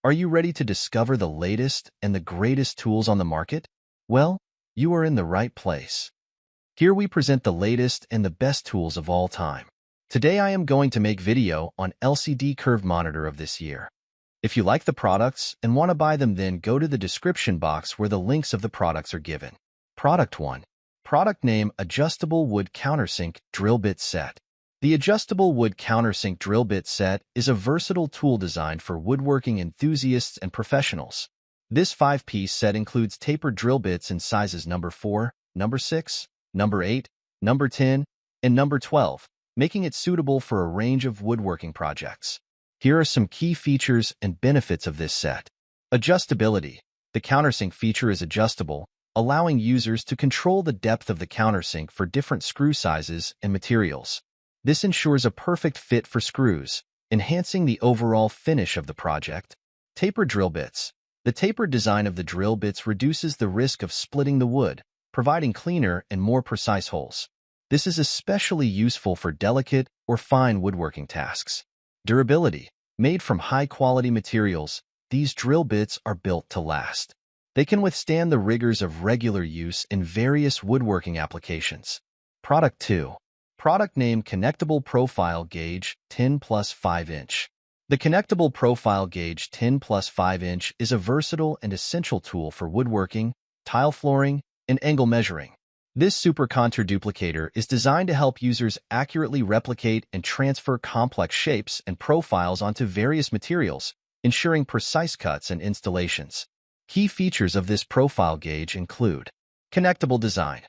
Are you ready to discover the latest and the greatest tools on the market? Well, you are in the right place. Here we present the latest and the best tools of all time. Today I am going to make video on LCD curved monitor of this year. If you like the products and want to buy them, then go to the description box where the links of the products are given. Product 1. Product name: Adjustable Wood CounterSync Drill Bit Set. The Adjustable Wood CounterSync Drill Bit Set is a versatile tool designed for woodworking enthusiasts and professionals. This 5-piece set includes tapered drill bits in sizes number 4, number 6, number 8, number 10, and number 12, making it suitable for a range of woodworking projects. Here are some key features and benefits of this set. Adjustability. The countersink feature is adjustable, allowing users to control the depth of the countersink for different screw sizes and materials. This ensures a perfect fit for screws, enhancing the overall finish of the project. Tapered drill bits. The tapered design of the drill bits reduces the risk of splitting the wood, providing cleaner and more precise holes. This is especially useful for delicate or fine woodworking tasks. Durability. Made from high-quality materials, these drill bits are built to last. They can withstand the rigors of regular use in various woodworking applications. Product 2. Product name: Connectable Profile Gauge 10 plus 5 inch. The Connectable Profile Gauge 10 plus 5 inch is a versatile and essential tool for woodworking, tile flooring, and angle measuring. This super contour duplicator is designed to help users accurately replicate and transfer complex shapes and profiles onto various materials, ensuring precise cuts and installations. Key features of this profile gauge include connectable design.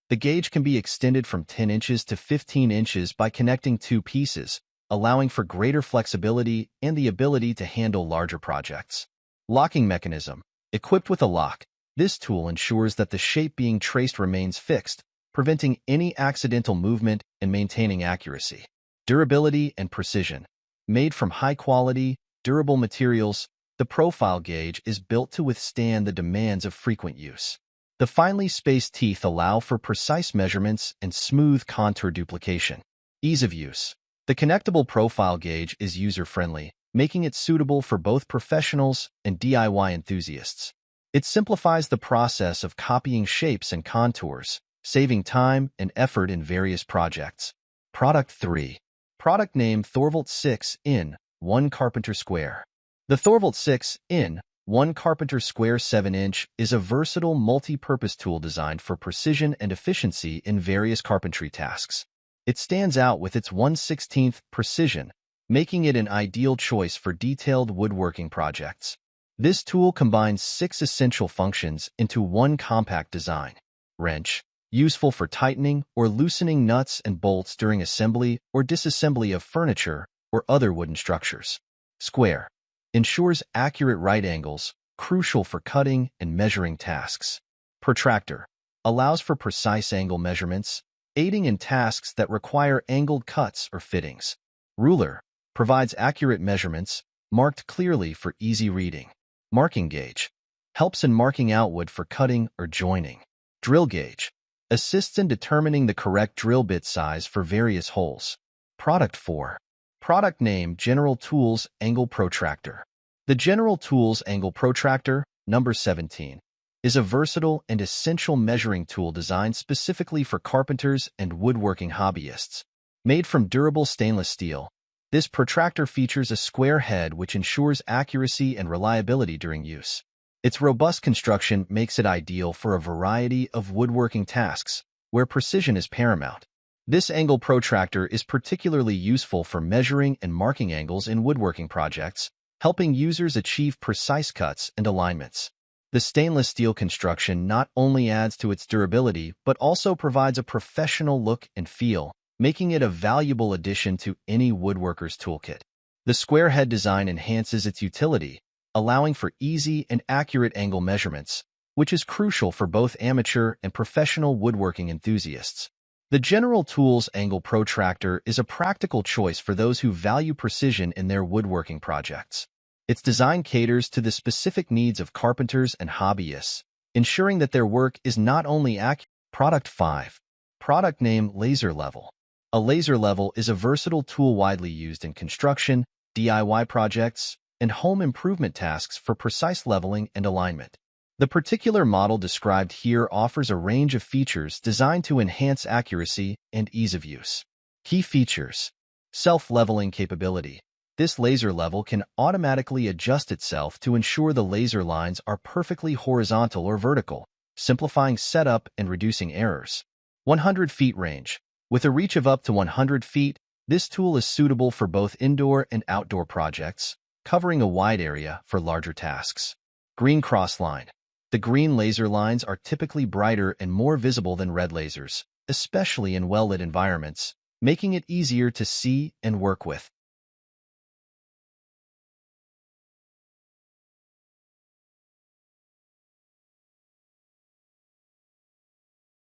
The gauge can be extended from 10 inches to 15 inches by connecting two pieces, allowing for greater flexibility and the ability to handle larger projects. Locking mechanism. Equipped with a lock, this tool ensures that the shape being traced remains fixed, preventing any accidental movement and maintaining accuracy. Durability and precision. Made from high-quality, durable materials, the profile gauge is built to withstand the demands of frequent use. The finely spaced teeth allow for precise measurements and smooth contour duplication. Ease of use. The connectable profile gauge is user-friendly, making it suitable for both professionals and DIY enthusiasts. It simplifies the process of copying shapes and contours, saving time and effort in various projects. Product 3. Product name: Thorvald 6-in-1 Carpenter Square. The Thorvald 6-in-1 Carpenter Square 7-inch is a versatile multi-purpose tool designed for precision and efficiency in various carpentry tasks. It stands out with its 1/16th precision, making it an ideal choice for detailed woodworking projects. This tool combines 6 essential functions into one compact design. Wrench. Useful for tightening or loosening nuts and bolts during assembly or disassembly of furniture or other wooden structures. Square. Ensures accurate right angles, crucial for cutting and measuring tasks. Protractor. Allows for precise angle measurements, aiding in tasks that require angled cuts or fittings. Ruler. Provides accurate measurements, marked clearly for easy reading. Marking gauge. Helps in marking out wood for cutting or joining. Drill gauge. Assists in determining the correct drill bit size for various holes. Product 4. Product name: General Tools Angle Protractor. The General Tools Angle Protractor, number 17, is a versatile and essential measuring tool designed specifically for carpenters and woodworking hobbyists. Made from durable stainless steel, this protractor features a square head which ensures accuracy and reliability during use. Its robust construction makes it ideal for a variety of woodworking tasks, where precision is paramount. This angle protractor is particularly useful for measuring and marking angles in woodworking projects, helping users achieve precise cuts and alignments. The stainless steel construction not only adds to its durability but also provides a professional look and feel, making it a valuable addition to any woodworker's toolkit. The square head design enhances its utility, allowing for easy and accurate angle measurements, which is crucial for both amateur and professional woodworking enthusiasts. The General Tools Angle Protractor is a practical choice for those who value precision in their woodworking projects. Its design caters to the specific needs of carpenters and hobbyists, ensuring that their work is not only accurate. Product 5. Product name: Laser Level. A laser level is a versatile tool widely used in construction, DIY projects, and home improvement tasks for precise leveling and alignment. The particular model described here offers a range of features designed to enhance accuracy and ease of use. Key features: self-leveling capability. This laser level can automatically adjust itself to ensure the laser lines are perfectly horizontal or vertical, simplifying setup and reducing errors. 100 feet range. With a reach of up to 100 feet, this tool is suitable for both indoor and outdoor projects, covering a wide area for larger tasks. Green cross line. The green laser lines are typically brighter and more visible than red lasers, especially in well-lit environments, making it easier to see and work with.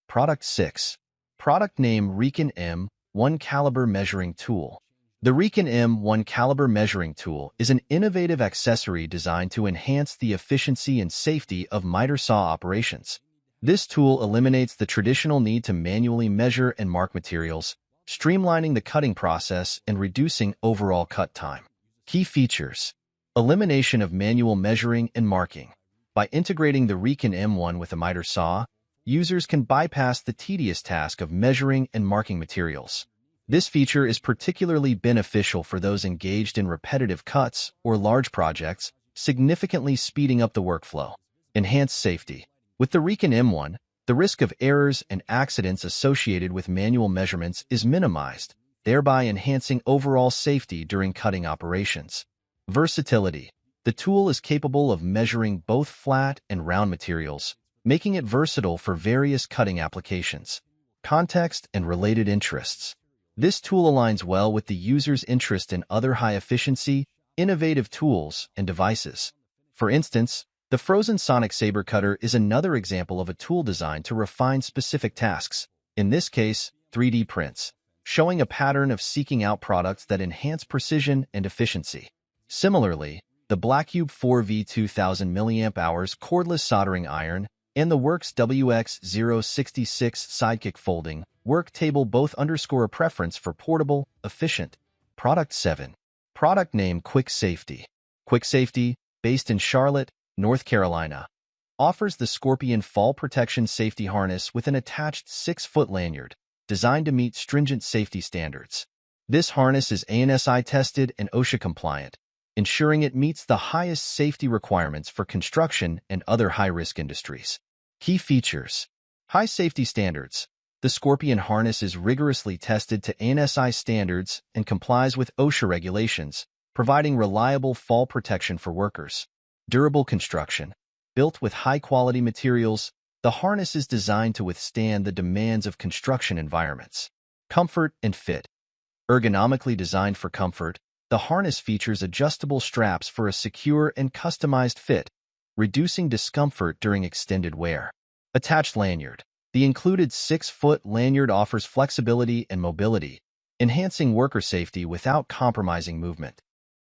Product 6. Product name: Rin M1 Caliber Measuring Tool. The Rin M1 Caliber Measuring Tool is an innovative accessory designed to enhance the efficiency and safety of miter saw operations. This tool eliminates the traditional need to manually measure and mark materials, streamlining the cutting process and reducing overall cut time. Key features: elimination of manual measuring and marking. By integrating the Rin M1 with a miter saw, users can bypass the tedious task of measuring and marking materials. This feature is particularly beneficial for those engaged in repetitive cuts or large projects, significantly speeding up the workflow. Enhanced safety. With the Rin M1, the risk of errors and accidents associated with manual measurements is minimized, thereby enhancing overall safety during cutting operations. Versatility. The tool is capable of measuring both flat and round materials, making it versatile for various cutting applications. Context and related interests. This tool aligns well with the user's interest in other high-efficiency, innovative tools and devices. For instance, the Frozen Sonic Saber Cutter is another example of a tool designed to refine specific tasks, in this case, 3D prints, showing a pattern of seeking out products that enhance precision and efficiency. Similarly, the Blackcube 4V 2000 mAh cordless soldering iron and the Works WX066 Sidekick Folding Work Table both underscore a preference for portable, efficient. Product 7. Product name: Quick Safety. Quick Safety, based in Charlotte, North Carolina, offers the Scorpion Fall Protection Safety Harness with an attached 6-foot lanyard, designed to meet stringent safety standards. This harness is ANSI tested and OSHA compliant, ensuring it meets the highest safety requirements for construction and other high-risk industries. Key features: high safety standards. The Scorpion harness is rigorously tested to ANSI standards and complies with OSHA regulations, providing reliable fall protection for workers. Durable construction. Built with high-quality materials, the harness is designed to withstand the demands of construction environments. Comfort and fit. Ergonomically designed for comfort, the harness features adjustable straps for a secure and customized fit, reducing discomfort during extended wear. Attached lanyard. The included 6-foot lanyard offers flexibility and mobility, enhancing worker safety without compromising movement.